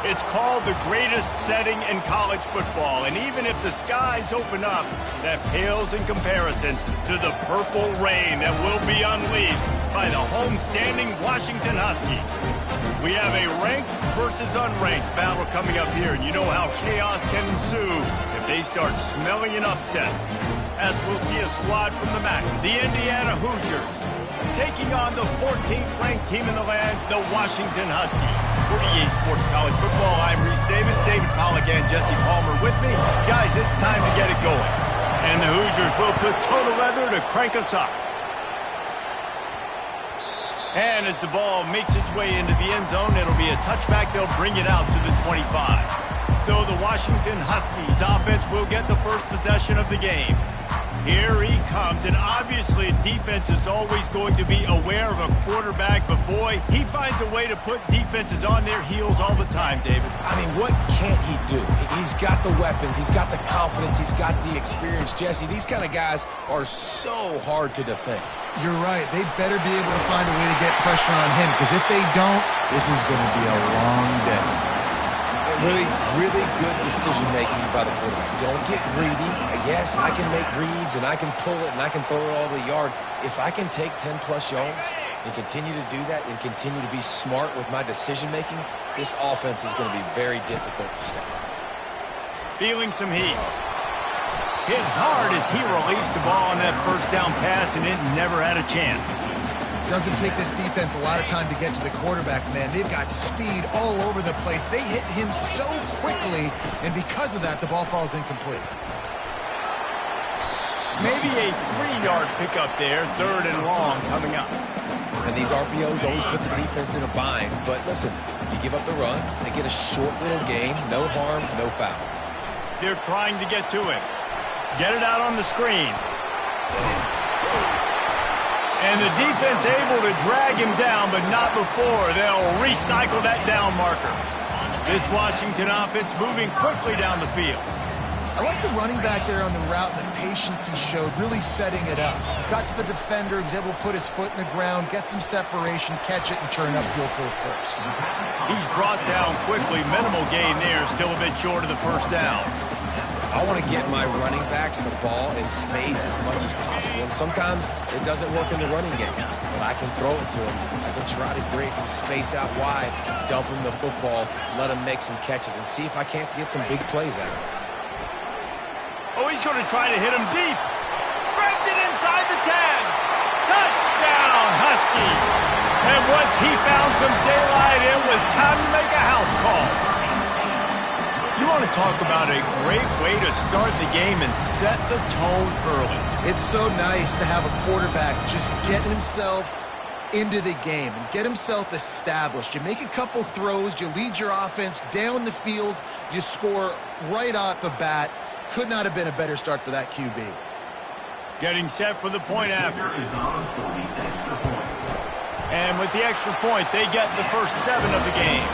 It's called the greatest setting in college football, and even if the skies open up, that pales in comparison to the purple rain that will be unleashed by the homestanding Washington Huskies. We have a ranked versus unranked battle coming up here, and you know how chaos can ensue if they start smelling an upset. As we'll see a squad from the MAC, the Indiana Hoosiers, taking on the 14th ranked team in the land, the Washington Huskies. For EA Sports College Football, I'm Reese Davis, David Pollack, and Jesse Palmer with me. Guys, it's time to get it going. And the Hoosiers will put total leather to crank us up. And as the ball makes its way into the end zone, it'll be a touchback. They'll bring it out to the 25. So the Washington Huskies offense will get the first possession of the game. Here he comes, and obviously defense is always going to be aware of a quarterback, but boy, he finds a way to put defenses on their heels all the time, David. I mean, what can't he do? He's got the weapons, he's got the confidence, he's got the experience. Jesse, these kind of guys are so hard to defend. You're right. They better be able to find a way to get pressure on him, because if they don't, this is going to be a long day. Really good decision-making by the quarterback. Don't get greedy. Yes, I can make reads, and I can pull it, and I can throw it all the yard. If I can take 10-plus yards and continue to do that and continue to be smart with my decision-making, this offense is going to be very difficult to stop. Feeling some heat. Hit hard as he released the ball on that first down pass, and it never had a chance. Doesn't take this defense a lot of time to get to the quarterback, man. They've got speed all over the place. They hit him so quickly, and because of that, the ball falls incomplete. Maybe a 3-yard pickup there, 3rd and long coming up. And these RPOs always put the defense in a bind, but listen, you give up the run, they get a short little gain, no harm, no foul. They're trying to get to him. Get it out on the screen. And the defense able to drag him down, but not before. They'll recycle that down marker. This Washington offense moving quickly down the field. I like the running back there on the route and the patience he showed, really setting it up. Got to the defender, was able to put his foot in the ground, get some separation, catch it, and turn upfield for the first. He's brought down quickly. Minimal gain there, still a bit short of the first down. I want to get my running backs the ball in space as much as possible, and sometimes it doesn't work in the running game. But I can throw it to him. I can try to create some space out wide, dump him the football, let him make some catches, and see if I can't get some big plays out of him. Oh, he's going to try to hit him deep. Grabs it inside the 10. Touchdown, Husky. And once he found some daylight, it was time to make a house call. You want to talk about a great way to start the game and set the tone early. It's so nice to have a quarterback just get himself into the game and get himself established. You make a couple throws, you lead your offense down the field, you score right off the bat. Could not have been a better start for that QB. Getting set for the point after. And with the extra point, they get the first 7 of the game.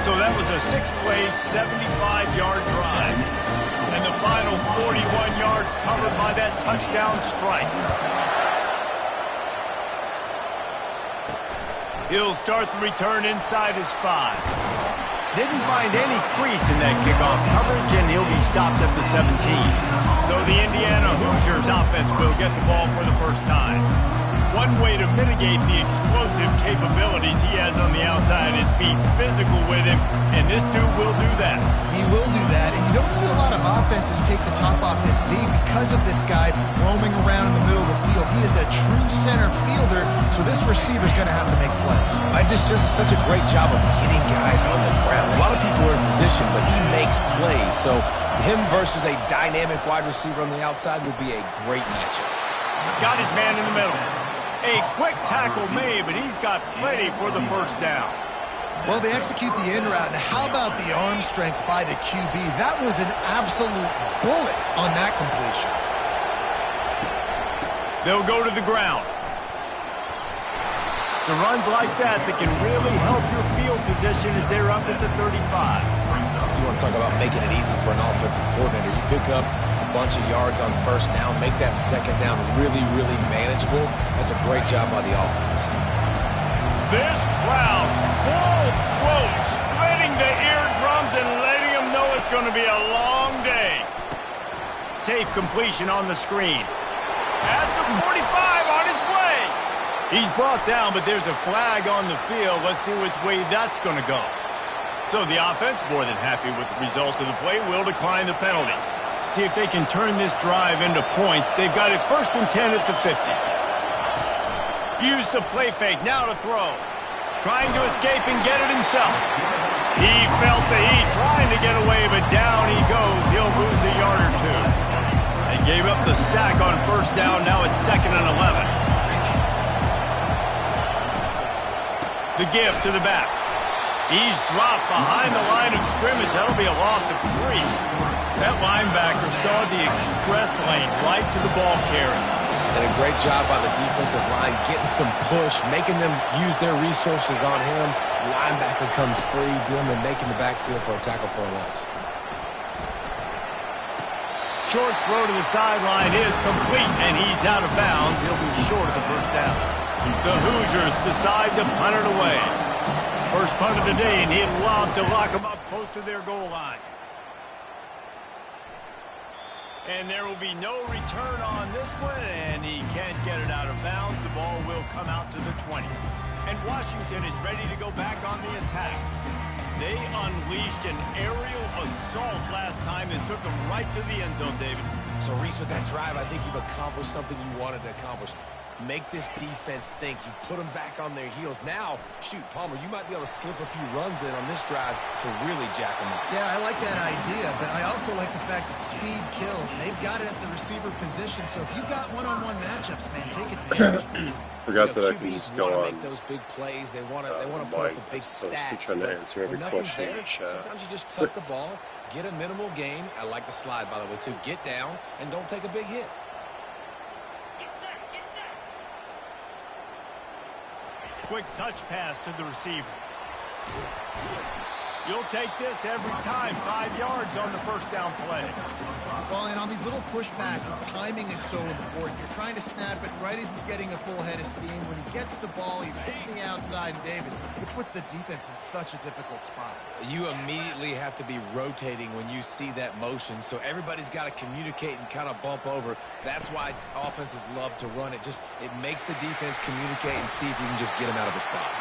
So that was a 6-play, 75-yard drive. And the final 41 yards covered by that touchdown strike. He'll start the return inside his 5. Didn't find any crease in that kickoff coverage, and he'll be stopped at the 17. So the Indiana Hoosiers offense will get the ball for the first time. One way to mitigate the explosive capabilities he has on the outside is be physical with him, and this dude will do that. He will do that, and you don't see a lot of offenses take the top off this D because of this guy roaming around in the middle of the field. He is a true center fielder, so this receiver's going to have to make plays. Just such a great job of getting guys on the ground. A lot of people are in position, but he makes plays, so him versus a dynamic wide receiver on the outside will be a great matchup. Got his man in the middle. A quick tackle made, but he's got plenty for the first down. Well, they execute the in route, and how about the arm strength by the QB? That was an absolute bullet on that completion. They'll go to the ground. It's runs like that can really help your field position as they're up at the 35. You want to talk about making it easy for an offensive coordinator. You pick up a bunch of yards on first down, make that second down really, really manageable. That's a great job by the offense. This crowd, full throat, splitting the eardrum. it's going to be a long day. Safe completion on the screen. At the 45, on its way. He's brought down, but there's a flag on the field. Let's see which way that's going to go. So the offense, more than happy with the result of the play, will decline the penalty. See if they can turn this drive into points. They've got it 1st and 10 at the 50. Use the play fake, now to throw. Trying to escape and get it himself. He felt the heat, trying to get away, but down he goes. He'll lose a yard or two. They gave up the sack on 1st down. Now it's 2nd and 11. The give to the back. He's dropped behind the line of scrimmage. That'll be a loss of 3. That linebacker saw the express lane right to the ball carrier. And a great job by the defensive line, getting some push, making them use their resources on him. Linebacker comes free, Brim, and making the backfield for a tackle for a loss. Short throw to the sideline is complete, and he's out of bounds. He'll be short of the 1st down. The Hoosiers decide to punt it away. First punt of the day, and he'd love to lock them up close to their goal line. And there will be no return on this one, and he can't get it out of bounds. The ball will come out to the 20s. And Washington is ready to go back on the attack. They unleashed an aerial assault last time and took them right to the end zone, David. So, Reese, with that drive, I think you've accomplished something you wanted to accomplish. Make this defense think. You put them back on their heels. Now, shoot, Palmer, you might be able to slip a few runs in on this drive to really jack them up. Yeah, I like that idea, but I also like the fact that speed kills. And they've got it at the receiver position, so if you've got one-on-one matchups, man, take advantage. Forgot that I can just go on make those big plays. They want to put up the big stats. Trying to answer every question in the chat. Sometimes you just tuck the ball, get a minimal gain. I like the slide, by the way, too. Get down and don't take a big hit. Quick touch pass to the receiver. You'll take this every time. 5 yards on the 1st down play. Well, and on these little push passes, timing is so important. You're trying to snap it right as he's getting a full head of steam. When he gets the ball, he's hitting the outside, and David, it puts the defense in such a difficult spot. You immediately have to be rotating when you see that motion, so everybody's got to communicate and kind of bump over. That's why offenses love to run it. It makes the defense communicate and see if you can just get him out of a spot.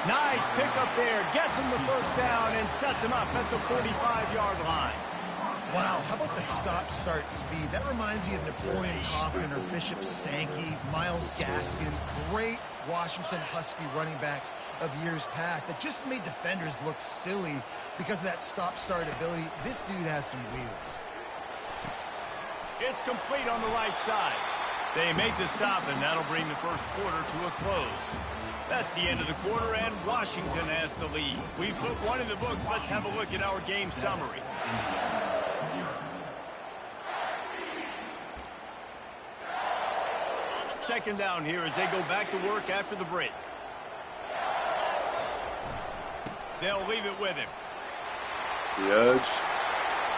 Nice pickup there. Gets him the 1st down and sets him up at the 45-yard line. Wow, how about the stop-start speed? That reminds you of Napoleon Kaufman or Bishop Sankey, Myles Gaskin, great Washington Husky running backs of years past that just made defenders look silly because of that stop-start ability. This dude has some wheels. It's complete on the right side. They make the stop, and that'll bring the 1st quarter to a close. That's the end of the quarter, and Washington has the lead. We put one in the books. Let's have a look at our game summary. Second down here as they go back to work after the break. They'll leave it with him. The edge.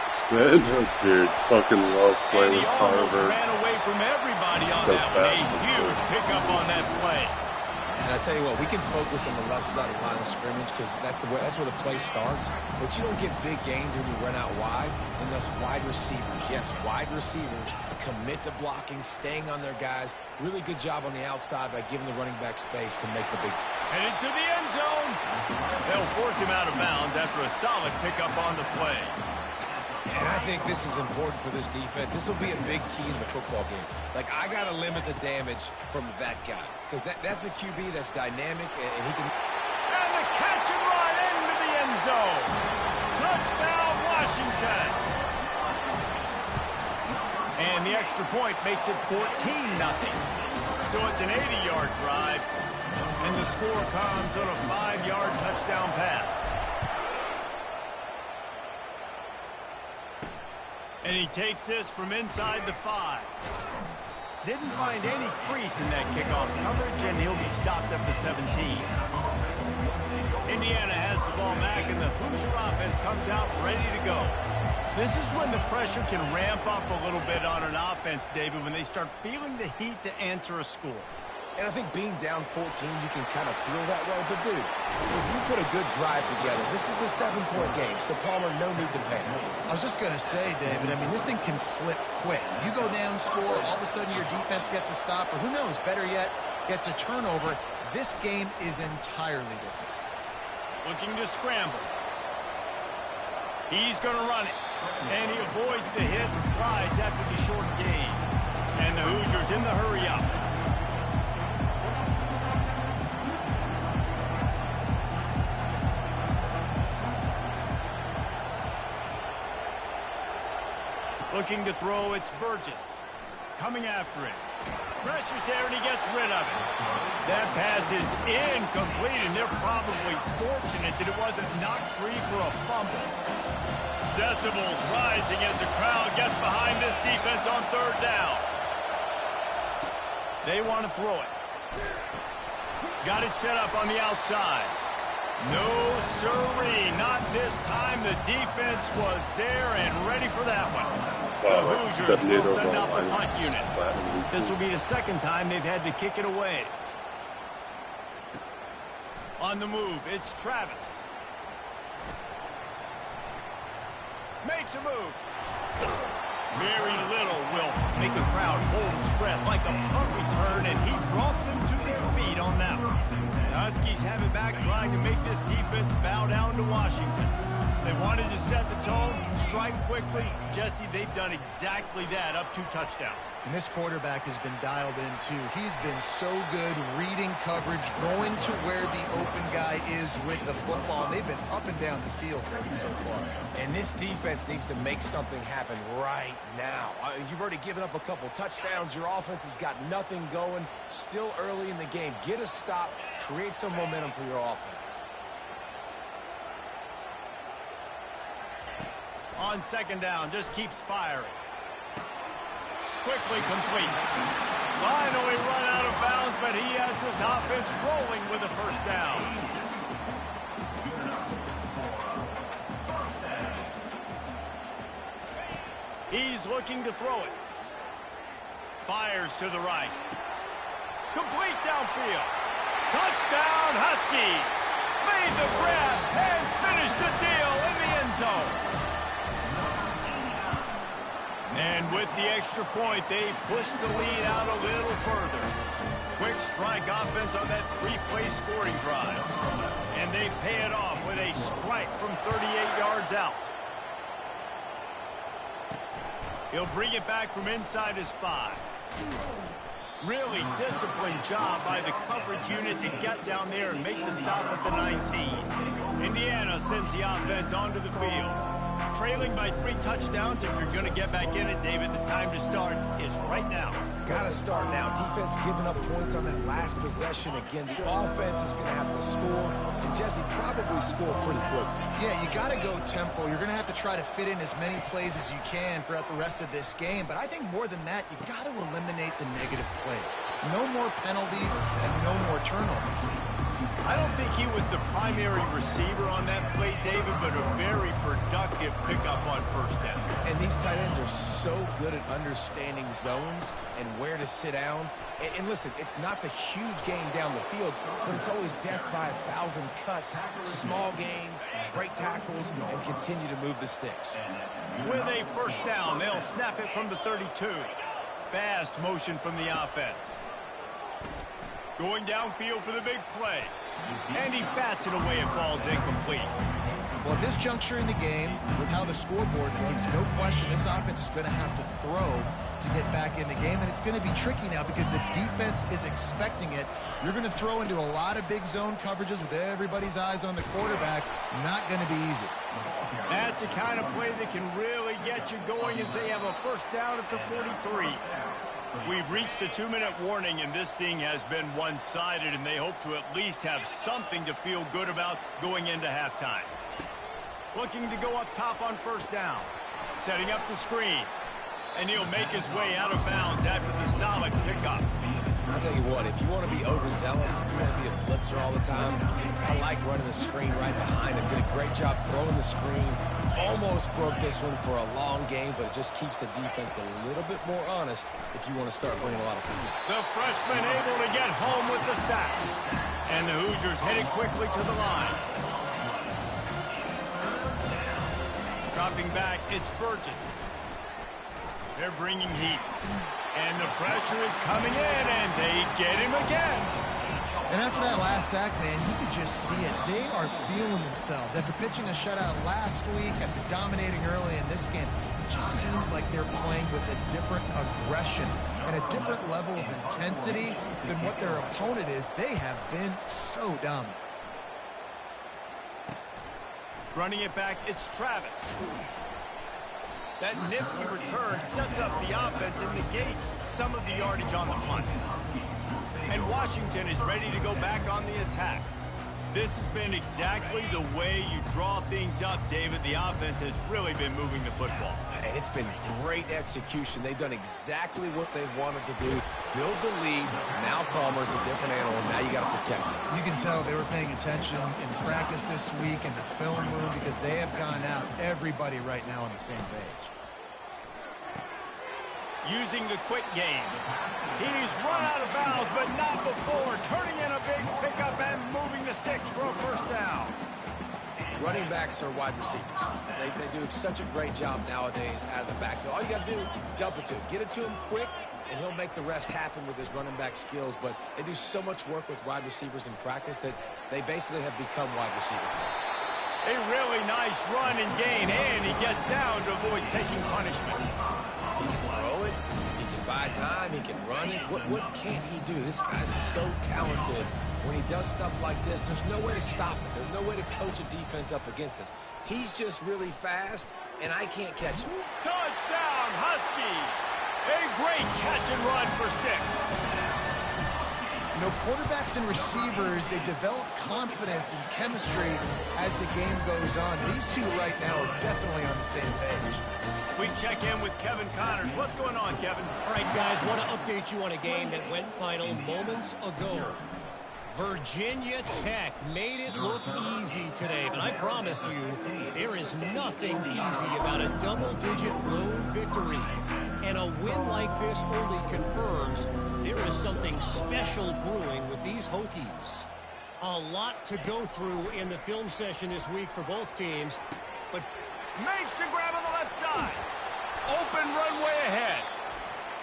Spin. Dude, fucking love playing with Carver. Ran away from everybody on So that fast. one. A huge pickup on that play. And I tell you what, we can focus on the left side of the line of scrimmage because that's where the play starts. But you don't get big gains when you run out wide unless wide receivers, yes, wide receivers, commit to blocking, staying on their guys. Really good job on the outside by giving the running back space to make the big. Headed to the end zone. They'll force him out of bounds after a solid pickup on the play. And I think this is important for this defense. This will be a big key in the football game. Like, I got to limit the damage from that guy because that's a QB that's dynamic and he can. And the catch and run into the end zone. Touchdown, Washington. And the extra point makes it 14-0. So it's an 80-yard drive, and the score comes on a 5-yard touchdown pass. And he takes this from inside the 5. Didn't find any crease in that kickoff coverage, and he'll be stopped at the 17. Indiana has the ball back, and the Hoosier offense comes out ready to go. This is when the pressure can ramp up a little bit on an offense, David, when they start feeling the heat to answer a score. And I think being down 14, you can kind of feel that way. But, dude, if you put a good drive together, this is a 7-point game, so Palmer, no need to panic. I was just going to say, David, I mean, this thing can flip quick. You go down, score, all of a sudden your defense gets a stop, or who knows, better yet, gets a turnover. This game is entirely different. Looking to scramble. He's going to run it. And he avoids the hit and slides after the short gain. And the Hoosiers in the hurry up. Looking to throw, it's Burgess. Coming after him. Pressure's there, and he gets rid of it. That pass is incomplete, and they're probably fortunate that it wasn't knocked free for a fumble. Decibels rising as the crowd gets behind this defense on third down. They want to throw it. Got it set up on the outside. No sirree, not this time. The defense was there and ready for that one. The Hoosiers will send out the punt unit. This will be the second time they've had to kick it away. On the move, it's Travis. Makes a move. Very little will make a crowd hold its breath like a punt return, and he brought them to their feet on that one. The Huskies have it back, trying to make this defense bow down to Washington. They wanted to set the tone, strike quickly. Jesse, they've done exactly that, up 2 touchdowns. And this quarterback has been dialed in, too. He's been so good reading coverage, going to where the open guy is with the football. And they've been up and down the field so far. And this defense needs to make something happen right now. You've already given up a couple touchdowns. Your offense has got nothing going. Still early in the game. Get a stop. Create some momentum for your offense. On second down, just keeps firing. Quickly complete. Finally run out of bounds, but he has this offense rolling with a first down. He's looking to throw it. Fires to the right. Complete downfield. Touchdown, Huskies. Made the grab and finished the deal in the end zone. And with the extra point, they push the lead out a little further. Quick strike offense on that 3-play scoring drive. And they pay it off with a strike from 38 yards out. He'll bring it back from inside his 5. Really disciplined job by the coverage unit to get down there and make the stop at the 19. Indiana sends the offense onto the field. Trailing by 3 touchdowns. If you're going to get back in it, David, the time to start is right now. Got to start now. Defense giving up points on that last possession. Again, the offense is going to have to score, and Jesse probably score pretty quickly. Yeah, you got to go tempo. You're going to have to try to fit in as many plays as you can throughout the rest of this game. But I think more than that, you got to eliminate the negative plays. No more penalties and no more turnovers. I don't think he was the primary receiver on that play, David, but a very productive pickup on first down. And these tight ends are so good at understanding zones and where to sit down. And listen, it's not the huge gain down the field, but it's always death by 1,000 cuts, small gains, break tackles, and continue to move the sticks. With a first down, they'll snap it from the 32. Fast motion from the offense. Going downfield for the big play. And he bats it away. It falls incomplete. Well, at this juncture in the game, with how the scoreboard looks, no question this offense is going to have to throw to get back in the game. And it's going to be tricky now because the defense is expecting it. You're going to throw into a lot of big zone coverages with everybody's eyes on the quarterback. Not going to be easy. That's the kind of play that can really get you going as they have a first down at the 43. We've reached the 2-minute warning, and this thing has been one-sided, and they hope to at least have something to feel good about going into halftime. Looking to go up top on first down. Setting up the screen. And he'll make his way out of bounds after the solid pickup. I'll tell you what, if you want to be overzealous, if you want to be a blitzer all the time, I like running the screen right behind him. Did a great job throwing the screen, almost broke this one for a long game, but it just keeps the defense a little bit more honest if you want to start bringing a lot of people. The freshman able to get home with the sack. And the Hoosiers headed quickly to the line. Dropping back, it's Burgess. They're bringing heat. And the pressure is coming in, and they get him again. And after that last sack, man, you could just see it. They are feeling themselves. After pitching a shutout last week, after dominating early in this game, it just seems like they're playing with a different aggression and a different level of intensity than what their opponent is. They have been so dumb. Running it back, it's Travis. That nifty return sets up the offense and negates some of the yardage on the punt. And Washington is ready to go back on the attack. This has been exactly the way you draw things up, David. The offense has really been moving the football. And it's been great execution. They've done exactly what they've wanted to do. Build the lead. Now Palmer's a different animal. Now you got to protect it. You can tell they were paying attention in practice this week in the film room because they have gone out, everybody right now on the same page. Using the quick game. He's run out of bounds, but not before. Turning in a big pickup and moving the sticks for a first down. Running backs are wide receivers. They do such a great job nowadays out of the backfield. All you got to do, dump it to him. Get it to him quick, and he'll make the rest happen with his running back skills. But they do so much work with wide receivers in practice that they basically have become wide receivers. A really nice run and gain, and he gets down to avoid taking punishment. He can throw it, he can buy time, he can run it. What can't he do? This guy's so talented. When he does stuff like this, there's no way to stop it. There's no way to coach a defense up against this. He's just really fast, and I can't catch him. Touchdown, Huskies! A great catch and run for 6. You know, quarterbacks and receivers, they develop confidence and chemistry as the game goes on. These two right now are definitely on the same page. We check in with Kevin Connors. What's going on, Kevin? All right, guys, want to update you on a game that went final moments ago. Virginia Tech made it look easy today, but I promise you, there is nothing easy about a double-digit road victory. And a win like this only confirms there is something special brewing with these Hokies. A lot to go through in the film session this week for both teams, but makes the grab on the left side. Open runway ahead.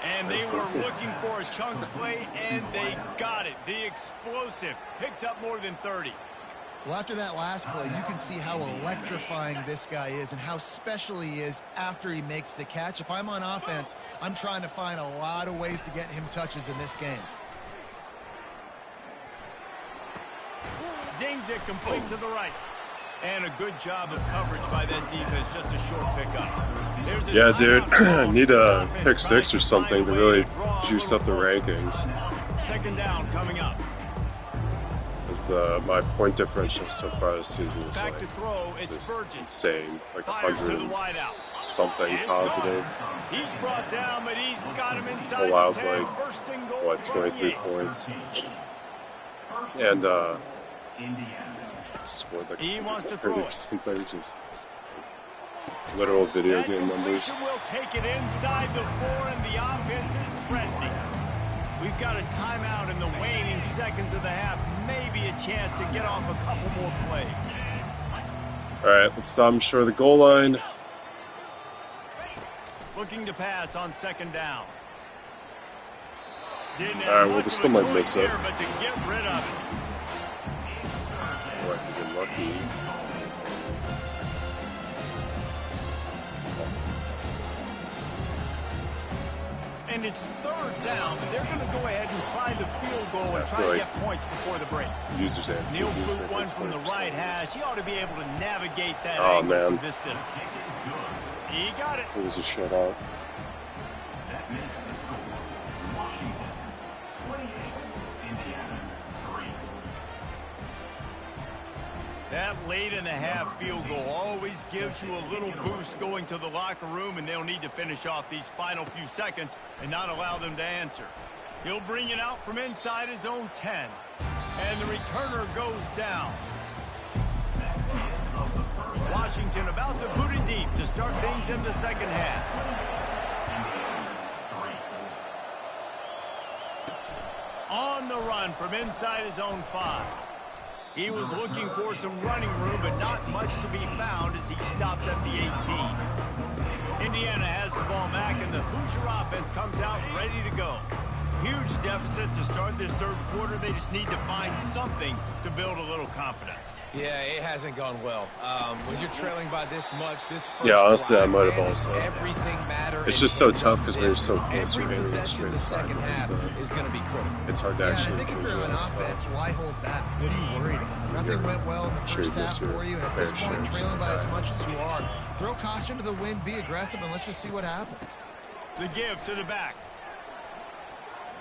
And they were looking for a chunk play, and they got it. The explosive picks up more than 30. Well, after that last play, you can see how electrifying this guy is and how special he is after he makes the catch. If I'm on offense, I'm trying to find a lot of ways to get him touches in this game. Zings it complete to the right. And a good job of coverage by that defense, just a short pickup. Yeah, dude, I need a pick 6 or something to really juice up the rankings. Second down coming up. Because my point differential so far this season is Back like to throw, it's just Burgess. insane, like Fires to the 100 wideout. something positive. He's brought down, but he's got him inside Allowed the 10. like First and goal what, from 23 the 8. points, and scored like He wants to throw it. something, just literal video That game numbers. completion will take it inside the 4, and the offense is threatening. We've got a timeout in the waning seconds of the half. Maybe a chance to get off a couple more plays. All right, let's stop him short of the goal line. Looking to pass on second down. Didn't All have right, well, much we of still a might choice miss it. here, but to get rid of it. Oh, I could get lucky. And it's third down, but they're going to go ahead and try the field goal and try to get points before the break. Users and Neil CVs Blue one from the right hash. He ought to be able to navigate that Oh, angle man. from this distance. He got it. It was a shutout. That late in the half field goal always gives you a little boost going to the locker room, and they'll need to finish off these final few seconds and not allow them to answer. He'll bring it out from inside his own 10. And the returner goes down. Washington about to boot it deep. start things in the second half. On the run from inside his own 5. He was looking for some running room, but not much to be found as he stopped at the 18. Indiana has the ball back, and the Hoosier offense comes out ready to go. Huge deficit to start this third quarter. They just need to find something to build a little confidence. Yeah, it hasn't gone well. When you're trailing by this much, this first honestly, drive, I might have man, also. Everything matters. It's just so tough because we're so close to every getting possession in the second half is going to be critical. It's hard to Yeah, I actually think if change you're on that offense, stuff. why hold back? What are you worried about? Nothing went well in the Sure, first half this year, for you, and at fair this point, share, trailing by as just much as you are, throw caution to the wind, be aggressive, and let's just see what happens. The give to the back.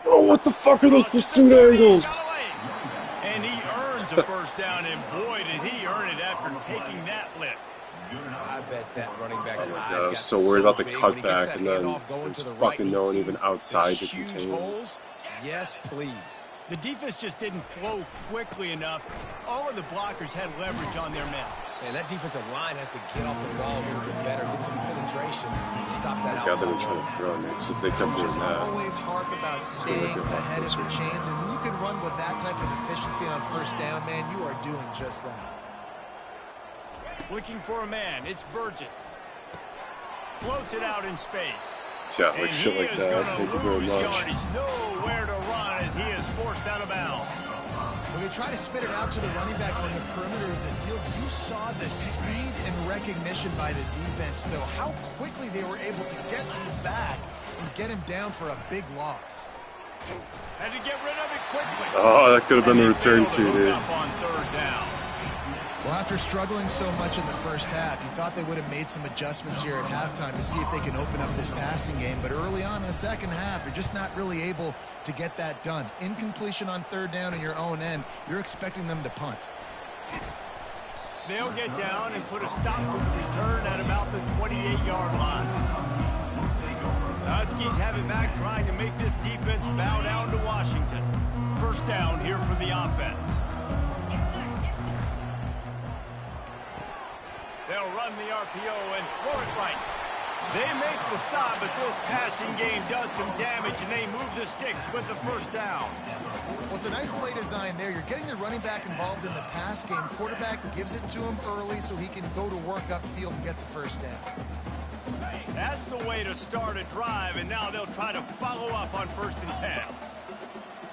Oh, what the fuck are those pursuit angles? And he earns a first down, and boy, did he earn it after taking that lift. I bet that running back's Oh my eyes God, I got was so worried about the big when he gets cutback, that and then handoff going there's to the right. fucking He no one even sees outside the to huge contain him. holes. Yes, please. The defense just didn't flow quickly enough. All of the blockers had leverage on their men. And that defensive line has to get off the ball a little bit better, get some penetration to stop that God, they've been outside trying run. to throw me, because if they kept doing Just that, always harp about staying good ahead of offense. the chains, and when you can run with that type of efficiency on first down, man, you are doing just that. Looking for a man. It's Burgess. Floats it out in space. yeah, And like shit he like is that. going Thank to you very lose much. yardage. Nowhere to run as he is forced out of bounds. When they try to spit it out to the running back on the perimeter of the field, you saw the speed and recognition by the defense, though, how quickly they were able to get to the back and get him down for a big loss. Had to get rid of it quickly. Oh, that could have been the And they return failed too, hook dude. up on third down. Well, after struggling so much in the first half, you thought they would have made some adjustments here at halftime to see if they can open up this passing game. But early on in the second half, you're just not really able to get that done. Incompletion on third down in your own end, you're expecting them to punt. They'll get down and put a stop to the return at about the 28-yard line. The Huskies have it back, trying to make this defense bow down to Washington. First down here for the offense. They'll run the RPO and throw it right. They make the stop, but this passing game does some damage, and they move the sticks with the first down. Well, it's a nice play design there. You're getting the running back involved in the pass game. Quarterback gives it to him early so he can go to work upfield and get the first down. That's the way to start a drive, and now they'll try to follow up on 1st and 10.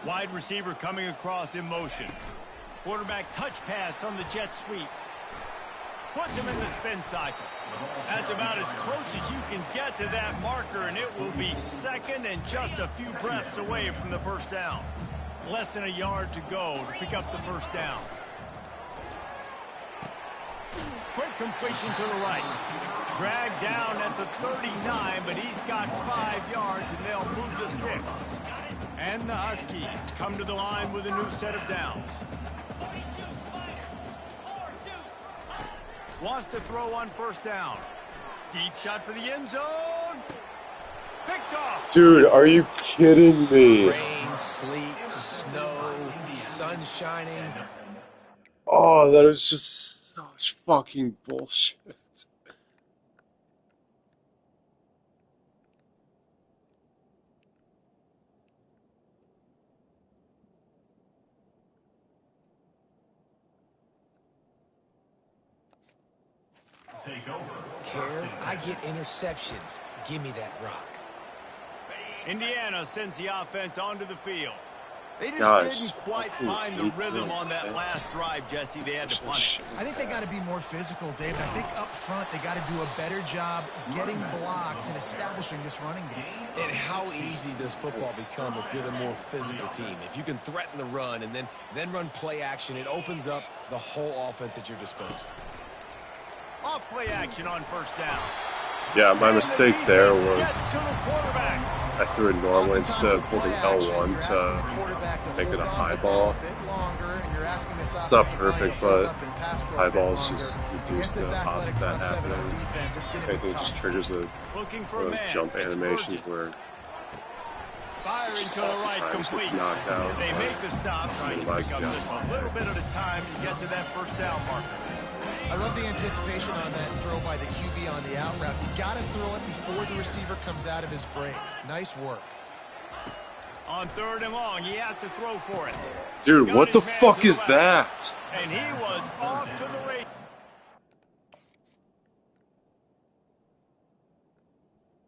Wide receiver coming across in motion. Quarterback touch pass on the jet sweep. Puts him in the spin cycle. That's about as close as you can get to that marker, and it will be second and just a few breaths away from the first down. Less than a yard to go to pick up the first down. Quick completion to the right. Dragged down at the 39, but he's got 5 yards, and they'll move the sticks. And the Huskies come to the line with a new set of downs. Wants to throw on first down. Deep shot for the end zone. Picked off. Dude, are you kidding me? Rain, sleet, snow, sun shining. Oh, that is just such fucking bullshit. Care, I get interceptions. Give me that rock. Indiana sends the offense onto the field. They just Gosh, didn't quite fucking find the hate rhythm that on that last offense. drive, Jesse. They had to punt it. I think they got to be more physical, David. I think up front they got to do a better job getting blocks and establishing this running game. And how easy does football become if you're the more physical team? If you can threaten the run and then run play action, it opens up the whole offense at your disposal. Off play action on first down. Yeah, my And the mistake there defense was gets to the quarterback. I threw it normal instead of holding L1 to make it a high ball. It's not perfect, but high balls just reduce the odds of that happening. I think it just triggers Looking for a those man. jump It's animations Burgess. where Firing just to the right, oftentimes complete. gets knocked out. They make the stop, trying to pick Minimize up the just a little bit at a time to get to that first down marker. I love the anticipation on that throw by the QB on the out route. You got to throw it before the receiver comes out of his break. Nice work. On 3rd and long, he has to throw for it. Dude, what the fuck is that? And he was off to the race.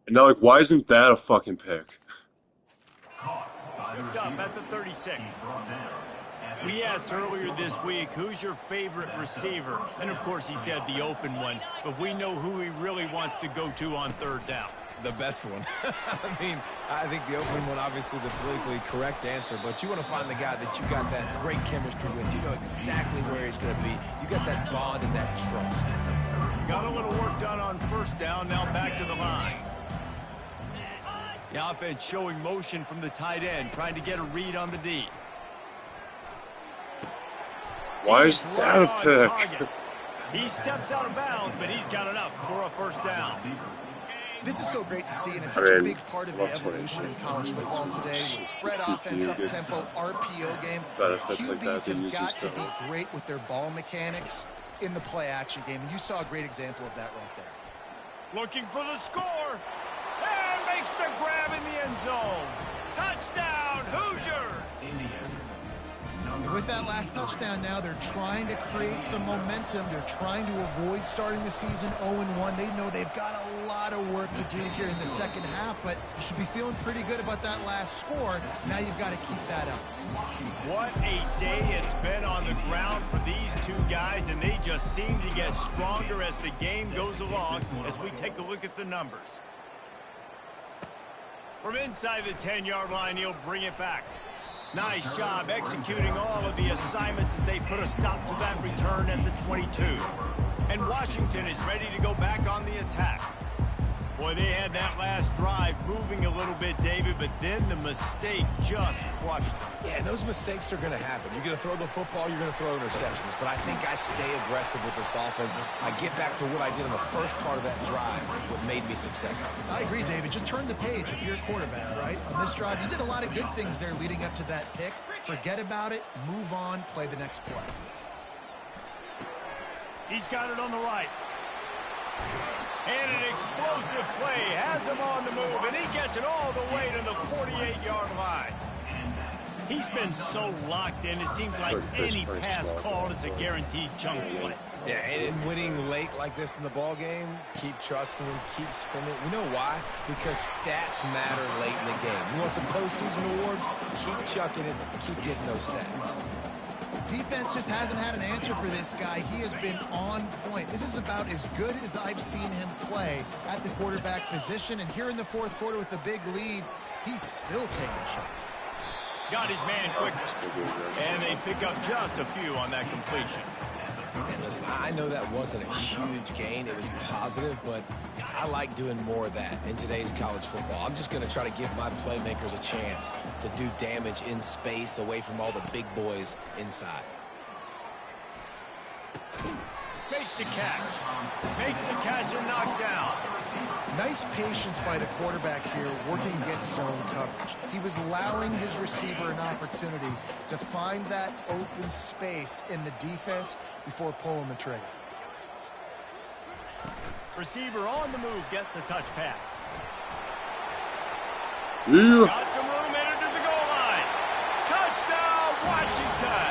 And now, like, why isn't that a fucking pick? Picked up at the 36. We asked earlier this week, who's your favorite receiver? And, of course, he said the open one. But we know who he really wants to go to on 3rd down. The best one. I mean, I think the opening one, obviously the politically correct answer, but you want to find the guy that you got that great chemistry with. You know exactly where he's going to be. You got that bond and that trust. Got a little work done on 1st down, now back to the line. The offense showing motion from the tight end, trying to get a read on the D. Why is that a pick? He steps out of bounds, but he's got enough for a 1st down. This is so great to see, and it's such a big part of the evolution in college football today. With spread offense, up-tempo, RPO game, QBs have got to be great with their ball mechanics in the play-action game. And you saw a great example of that right there. Looking for the score, and makes the grab in the end zone. Touchdown, Hoosiers! With that last touchdown now, they're trying to create some momentum. They're trying to avoid starting the season 0-1. They know they've got a lot of work to do here in the second half, but you should be feeling pretty good about that last score. Now you've got to keep that up. What a day it's been on the ground for these two guys, and they just seem to get stronger as the game goes along as we take a look at the numbers. From inside the 10-yard line, he'll bring it back. Nice job executing all of the assignments as they put a stop to that return at the 22. And Washington is ready to go back on the attack. Boy, they had that last drive moving a little bit, David, but then the mistake just crushed them. Yeah, those mistakes are going to happen. You're going to throw the football, you're going to throw interceptions. But I think I stay aggressive with this offense. I get back to what I did in the first part of that drive, what made me successful. I agree, David. Just turn the page if you're a quarterback, right? On this drive, you did a lot of good things there leading up to that pick. Forget about it, move on, play the next play. He's got it on the right. And an explosive play has him on the move, and he gets it all the way to the 48-yard line. He's been so locked in, it seems like any pass called is a guaranteed chunk play. Yeah, and winning late like this in the ball game, keep trusting him, keep spinning. You know why? Because stats matter late in the game. You want some postseason awards? Keep chucking it, keep getting those stats. Defense just hasn't had an answer for this guy. He has been on point. This is about as good as I've seen him play at the quarterback position. And here in the fourth quarter with a big lead, he's still taking shots. Got his man quick. And they pick up just a few on that completion. And listen, I know that wasn't a huge gain. It was positive, but I like doing more of that in today's college football. I'm just going to try to give my playmakers a chance to do damage in space away from all the big boys inside. Makes the catch. Makes the catch and knocked down. Nice patience by the quarterback here working against zone coverage. He was allowing his receiver an opportunity to find that open space in the defense before pulling the trigger. Receiver on the move gets the touch pass. Yeah. Got some room headed to the goal line. Touchdown, Washington.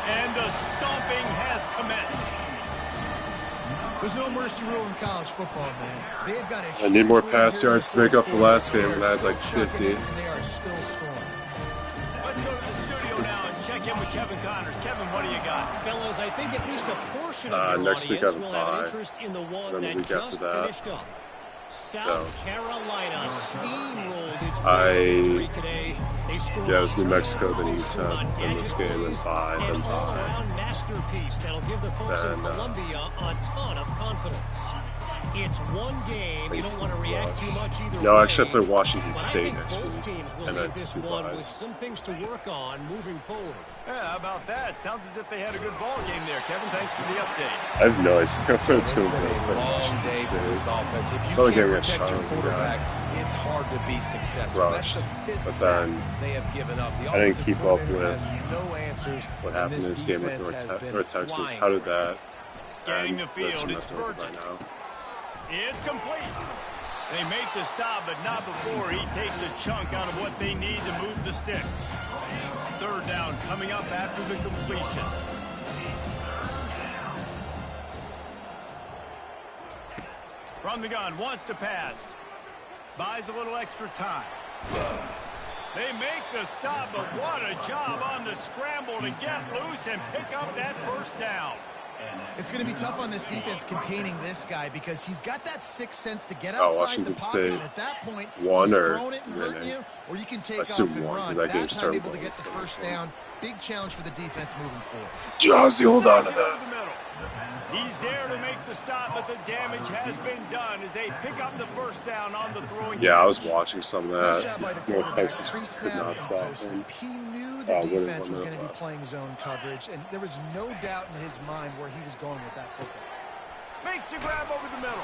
And the stomping has commenced. There's no mercy rule in college football, man. They've got I need more pass yards to make up for last game, and I had like 50. They are still scoring. Let's go to the studio now and check in with Kevin Connors. Kevin, what do you got? Fellas, I think at least a portion of your next week I audience have a will have an bye. interest in the one Then the that week after just that. finished up. South Carolina steamrolled its victory today. They scored Yeah, it was New on Mexico that turnovers he from said in this game, and bye, an then bye. all-around masterpiece that'll give the folks in Then, Columbia a ton of confidence. It's one game. You don't want to react too much either way. No, actually I play Washington But I State think next both week, teams will and leave that's this 2 one with buys. some things to work on moving forward. Yeah, how about that? Sounds as if they had a good ball game there. Kevin, thanks for the update. I have no idea what it's It's been going to be. a long Washington day for this State. offense. If you Saw the can't game against protect your Charlotte, quarterback, it's hard to be successful. Rushed. That's the fifth But sack then they have given up. The I didn't offensive keep up coordinator with has no answers, what and happened in this game with defense has been North Texas. flying. How did that Scanning the field, it's that's over by Burgess. now. It's complete. They make the stop, but not before he takes a chunk out of what they need to move the sticks. Third down coming up after the completion. From the gun, wants to pass. Buys a little extra time. They make the stop, but what a job on the scramble to get loose and pick up that first down. It's going to be tough on this defense containing this guy because he's got that sixth sense to get outside Washington the pocket. State And at that point, won he's or throwing it and hurting you, or you can take off assume and won, run. 'cause that game That time started able to get the going first forward. down. Big challenge for the defense moving forward. Jazzy, hold on to Snaps it over that. the middle. He's there to make the stop, but the damage has been done as they pick up the first down on the throwing. Yeah, I was watching some of Nice job by that. the North quarterback. Texas just could Pre-snap not and stop post-snap. him. He knew the Wouldn't defense was want going to be that. playing zone coverage, and there was no doubt in his mind where he was going with that football. Makes the grab over the middle.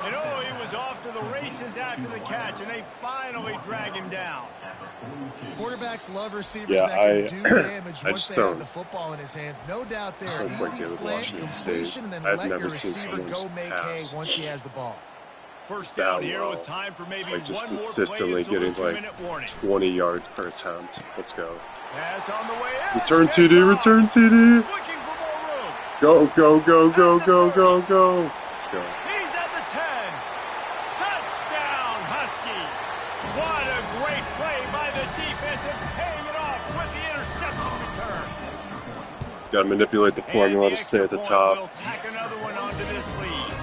And oh, he was off to the races after the catch, and they finally drag him down. Quarterbacks love receivers Yeah, that can do damage I once just they have don't- the football in his hands. No doubt there. just don't quite Easy get with slant, Washington State. completion, and then I've let your never seen receiver someone go just make pass hay once he has the ball. First that down here well. with time for maybe Like, just one more consistently play until getting the like 2-minute warning. 20 yards per attempt. Let's go. Pass on the way in. Return Picked TD, off. return TD. Looking for more room. Go, go, go, go, go, go, go. Let's go. He's at the 10. Touchdown, Husky. What a great play by the defense and paying it off with the interception return. Got to manipulate the formula And to stay at the extra point will top. tack another one onto this lead.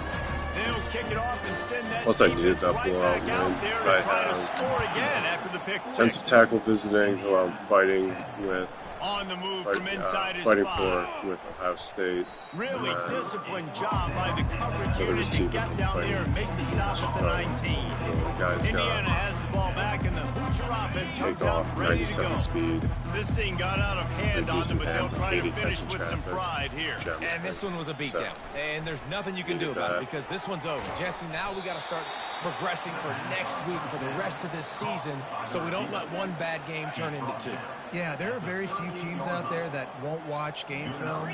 They'll kick it off and send that Plus, I needed defense that right blowout back out win, there because to I try to have score again after the pick six. Defensive tackle visiting, who I'm fighting with, On the move from inside his fighting five. for with Ohio State. Really And, disciplined job by the coverage the unit to receiver get from down fighting there and make the stop at the 19. the guys Indiana got has the ball back, and the Hoosier offense take comes out off ready to go. 97 speed. This thing got out of hand They on do them, some but they'll hands on try to 80 finish catching with some traffic. pride here. Generally. And this one was a So, beatdown. And there's nothing you can do Needed about it that. because this one's over. Jesse, now we got to start progressing for next week, for the rest of this season, so we don't let one bad game turn into two. Yeah, there are very few teams out there that won't watch game film,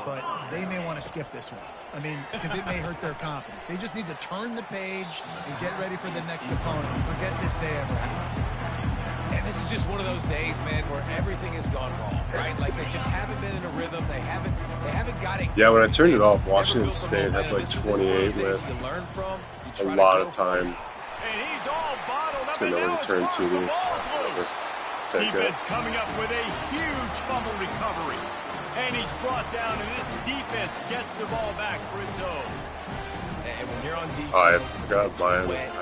but they may want to skip this one. I mean, because it may hurt their confidence. They just need to turn the page and get ready for the next opponent and forget this day ever happened. And this is just one of those days, man, where everything has gone wrong, right? Like they just haven't been in a rhythm. They haven't got it. Yeah, when I turned it off, Never Washington built the State had momentum. like This is one of those 28 days with you learn from, you a try to lot go of from. time. And he's all bottled up, It's going and to now it's return lost. to The the ball's loose. take it. Defense coming up with a huge fumble recovery. And he's brought down, and this defense gets the ball back for its own. And when you're on defense, I forgot it's Miami. wet,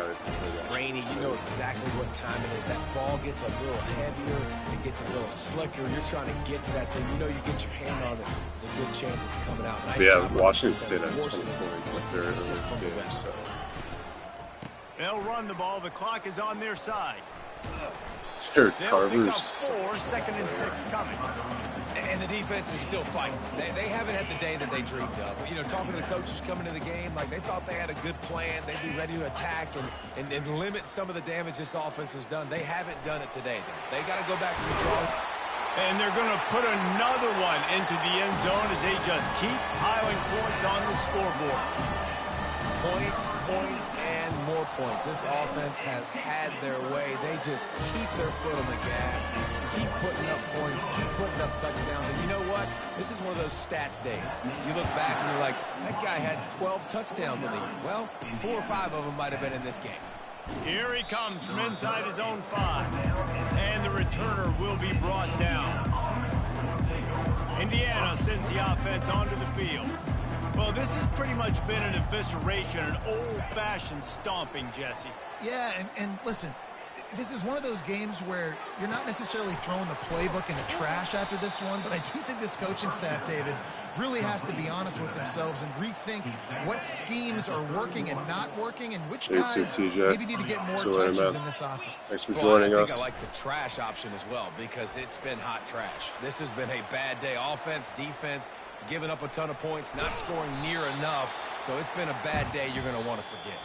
it's rainy, you know exactly what time it is. That ball gets a little heavier, it gets a little slicker. You're trying to get to that thing. You know you get your hand on it. There's a good chance it's coming out. Nice Yeah, job by Washington the State defense, had 20 forcing it points with the very assist early from in the the game, vet. so They'll run the ball. The clock is on their side. Derek They'll Carver pick is up just 4, 2nd and 6 coming. And the defense is still fighting. They haven't had the day that they dreamed of. You know, talking to the coaches coming to the game, like they thought they had a good plan. They'd be ready to attack and limit some of the damage this offense has done. They haven't done it today, though. They got to go back to the drawing. And they're going to put another one into the end zone as they just keep piling points on the scoreboard. Points, and more points. This offense has had their way. They just keep their foot on the gas, keep putting up points, keep putting up touchdowns. And you know what? This is one of those stats days. You look back and you're like, that guy had 12 touchdowns in the year. Well, 4 or 5 of them might have been in this game. Here he comes from inside his own 5. And the returner will be brought down. Indiana sends the offense onto the field. Well, this has pretty much been an evisceration, an old-fashioned stomping, Jesse. Yeah, and listen, this is one of those games where you're not necessarily throwing the playbook in the trash after this one, but I do think this coaching staff, David, really has to be honest with themselves and rethink what schemes are working and not working and which Hey, guys TJ. maybe need to get more See you later, touches man. in this offense. Thanks for Well, joining I think us. I like the trash option as well because it's been hot trash. This has been a bad day. Offense, defense, giving up a ton of points, not scoring near enough. So it's been a bad day you're going to want to forget.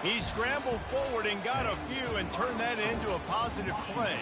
He scrambled forward and got a few and turned that into a positive play.